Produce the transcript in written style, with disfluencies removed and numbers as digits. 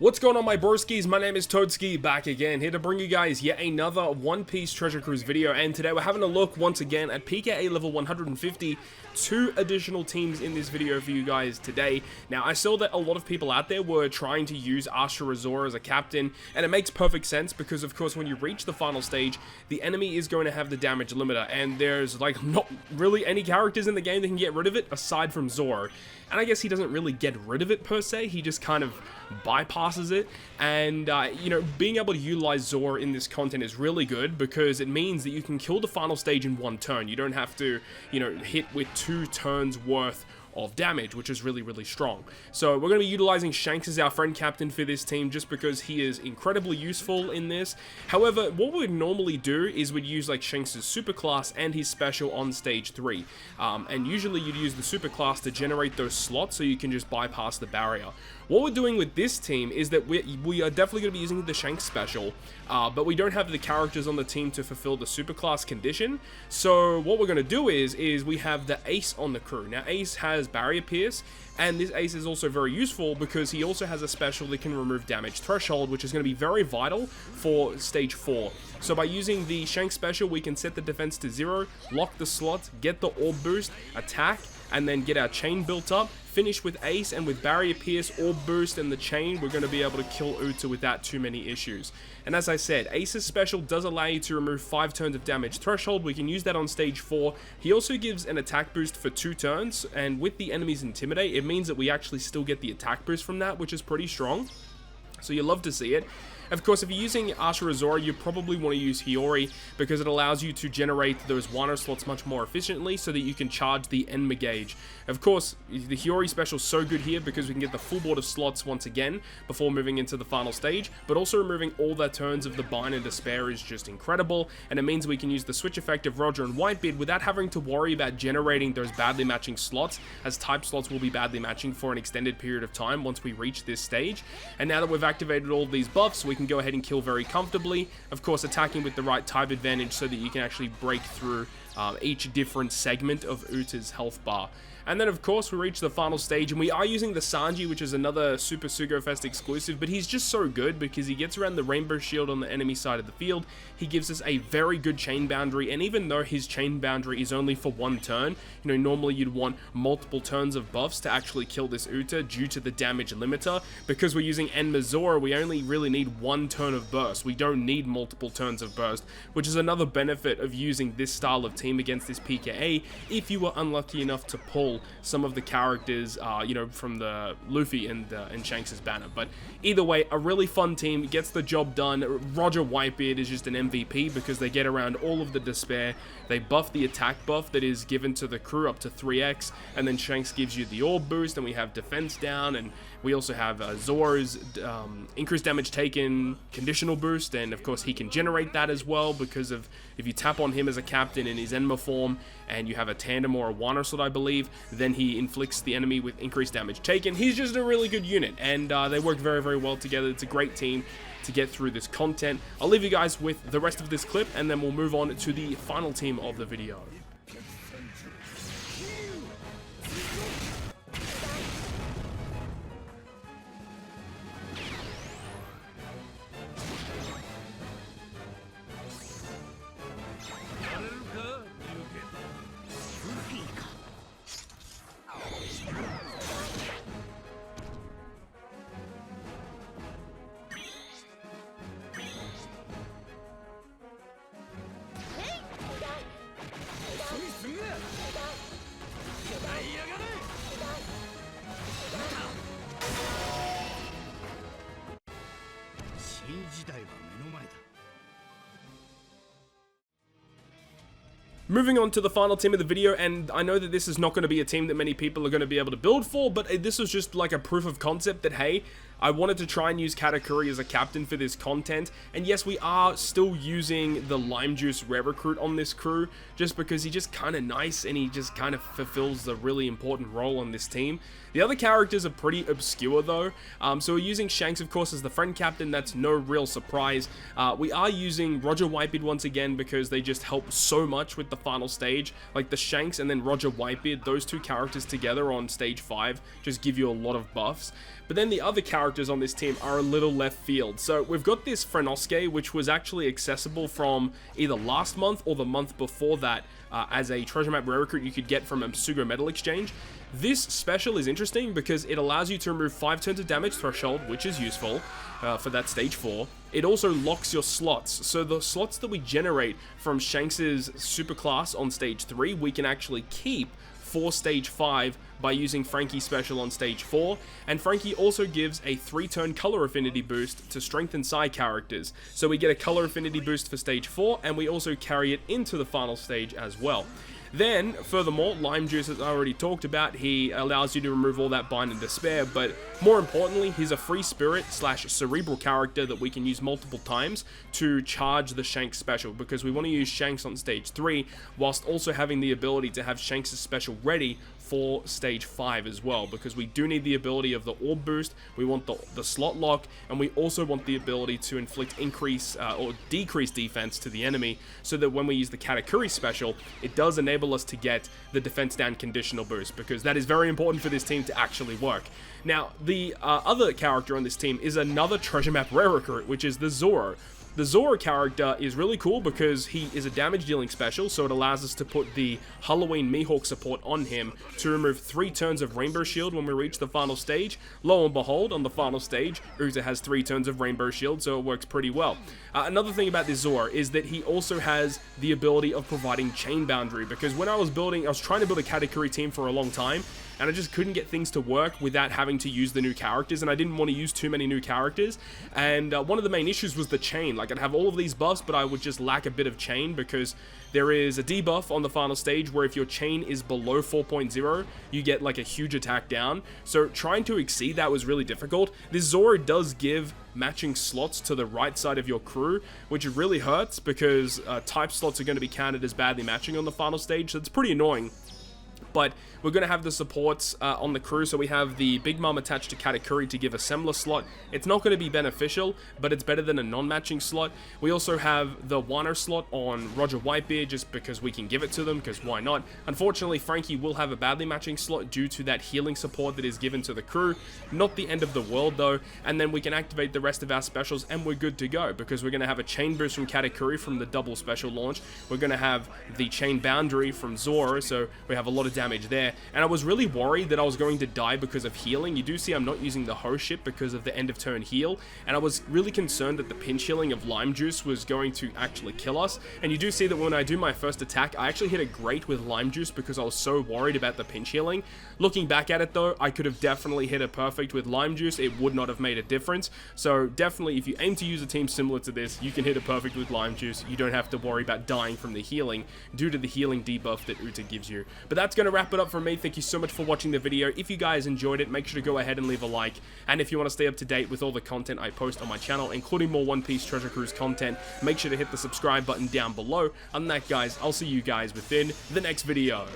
What's going on, my broskiis? My name is Toadskii, back again, here to bring you guys yet another One Piece Treasure Cruise video, and today we're having a look once again at PKA level 150, 2 additional teams in this video for you guys today. Now, I saw that a lot of people out there were trying to use Zoro as a captain, and it makes perfect sense because, of course, when you reach the final stage, the enemy is going to have the damage limiter, and there's, like, not really any characters in the game that can get rid of it aside from Zoro. And I guess he doesn't really get rid of it per se, he just kind of bypasses it. And, you know, being able to utilize Zoro in this content is really good because it means that you can kill the final stage in one turn. You don't have to, you know, hit with 2 turns worth of damage, which is really, really strong. So we're going to be utilizing Shanks as our friend captain for this team just because he is incredibly useful in this. However, what we would normally do is we'd use like Shanks' superclass and his special on stage 3. And usually you'd use the superclass to generate those slots so you can just bypass the barrier. What we're doing with this team is that we are definitely going to be using the Shanks special, but we don't have the characters on the team to fulfill the superclass condition. So what we're going to do is we have the Ace on the crew. Now, Ace has Barrier Pierce, and this Ace is also very useful because he also has a special that can remove damage threshold, which is going to be very vital for stage 4. So by using the Shanks special, we can set the defense to 0, lock the slot, get the orb boost, attack, and then get our chain built up, finish with Ace, and with Barrier Pierce, Orb Boost, and the chain, we're going to be able to kill Uta without too many issues. And as I said, Ace's special does allow you to remove 5 turns of damage threshold. We can use that on stage 4. He also gives an attack boost for 2 turns, and with the enemy's Intimidate, it means that we actually still get the attack boost from that, which is pretty strong. So you love to see it. Of course, if you're using Zoro, you probably want to use Hiyori because it allows you to generate those Wano slots much more efficiently so that you can charge the Enma gauge. Of course, the Hiyori special is so good here because we can get the full board of slots once again before moving into the final stage, but also removing all their turns of the Bind and Despair is just incredible, and it means we can use the switch effect of Roger and Whitebeard without having to worry about generating those badly matching slots, as type slots will be badly matching for an extended period of time once we reach this stage. And now that we've activated all these buffs, we can go ahead and kill very comfortably, of course attacking with the right type advantage so that you can actually break through each different segment of Uta's health bar. And then of course we reach the final stage, and we are using the Sanji, which is another Super Sugo Fest exclusive, but he's just so good because he gets around the rainbow shield on the enemy side of the field. He gives us a very good chain boundary, and even though his chain boundary is only for 1 turn, you know, normally you'd want multiple turns of buffs to actually kill this Uta due to the damage limiter. Because we're using Enma Zoro, we only really need 1 turn of burst. We don't need multiple turns of burst, which is another benefit of using this style of team against this PKA if you were unlucky enough to pull some of the characters, you know, from the Luffy and Shanks' banner. But either way, a really fun team, gets the job done. Roger Whitebeard is just an MVP because they get around all of the Despair. They buff the attack buff that is given to the crew up to 3x, and then Shanks gives you the orb boost, and we have defense down, and we also have Zoro's increased damage taken conditional boost, and of course he can generate that as well because of if you tap on him as a captain in his Enma form and you have a tandem or a Wano slot, I believe, then he inflicts the enemy with increased damage taken. He's just a really good unit, and they work very, very well together. It's a great team to get through this content. I'll leave you guys with the rest of this clip, and then we'll move on to the final team of the video. Moving on to the final team of the video, and I know that this is not going to be a team that many people are going to be able to build for, but this was just like a proof of concept that, hey, I wanted to try and use Katakuri as a captain for this content, and yes, we are still using the Lime Juice Rare Recruit on this crew, just because he's just kind of nice, and he just kind of fulfills the really important role on this team. The other characters are pretty obscure though, so we're using Shanks, of course, as the friend captain. That's no real surprise. We are using Roger Whitebeard once again because they just help so much with the final stage. Like the Shanks and then Roger Whitebeard, those 2 characters together on stage 5 just give you a lot of buffs. But then the other characters characters on this team are a little left field. So we've got this Frenosuke, which was actually accessible from either last month or the month before that as a treasure map rare recruit you could get from a Sugo Metal Exchange. This special is interesting because it allows you to remove 5 turns of damage threshold, which is useful for that stage 4. It also locks your slots, so the slots that we generate from Shanks's superclass on stage 3, we can actually keep for stage 5 by using Frankie's special on stage 4, and Frankie also gives a 3-turn color affinity boost to strength and psi characters, so we get a color affinity boost for stage 4, and we also carry it into the final stage as well. Then, furthermore, Lime Juice, as I already talked about, he allows you to remove all that bind and despair, but more importantly, he's a free spirit / cerebral character that we can use multiple times to charge the Shanks special, because we want to use Shanks on stage 3, whilst also having the ability to have Shanks' special ready for stage 5 as well, because we do need the ability of the orb boost, we want the slot lock, and we also want the ability to inflict increase or decrease defense to the enemy, so that when we use the Katakuri special, it does enable us to get the defense down conditional boost, because that is very important for this team to actually work. Now, the other character on this team is another treasure map rare recruit, which is the Zoro. The Zoro character is really cool because he is a damage dealing special, so it allows us to put the Halloween Mihawk support on him to remove 3 turns of Rainbow Shield when we reach the final stage. Lo and behold, on the final stage, Uta has 3 turns of Rainbow Shield, so it works pretty well. Another thing about this Zoro is that he also has the ability of providing chain boundary, because when I was trying to build a Katakuri team for a long time, and I just couldn't get things to work without having to use the new characters, and I didn't want to use too many new characters, and one of the main issues was the chain. Like, I'd have all of these buffs, but I would just lack a bit of chain, because there is a debuff on the final stage where if your chain is below 4.0, you get like a huge attack down, so trying to exceed that was really difficult. This Zoro does give matching slots to the right side of your crew, which really hurts, because type slots are going to be counted as badly matching on the final stage, so it's pretty annoying. But we're going to have the supports on the crew, so we have the Big Mom attached to Katakuri to give a similar slot. It's not going to be beneficial, but it's better than a non-matching slot. We also have the Wano slot on Roger Whitebeard, just because we can give it to them, because why not? Unfortunately, Frankie will have a badly matching slot due to that healing support that is given to the crew. Not the end of the world, though, and then we can activate the rest of our specials, and we're good to go, because we're going to have a chain boost from Katakuri from the double special launch. We're going to have the chain boundary from Zoro, so we have a lot of damage there, and I was really worried that I was going to die because of healing. You do see I'm not using the host ship because of the end of turn heal, and I was really concerned that the pinch healing of Lime Juice was going to actually kill us, and you do see that when I do my first attack, I actually hit it great with Lime Juice because I was so worried about the pinch healing. Looking back at it though, I could have definitely hit it perfect with Lime Juice. It would not have made a difference, so definitely if you aim to use a team similar to this, you can hit it perfect with Lime Juice. You don't have to worry about dying from the healing due to the healing debuff that Uta gives you. But that's going to wrap it up for me. Thank you so much for watching the video. If you guys enjoyed it, make sure to go ahead and leave a like, and if you want to stay up to date with all the content I post on my channel, including more One Piece Treasure Cruise content, make sure to hit the subscribe button down below. Other than that, guys, I'll see you guys within the next video.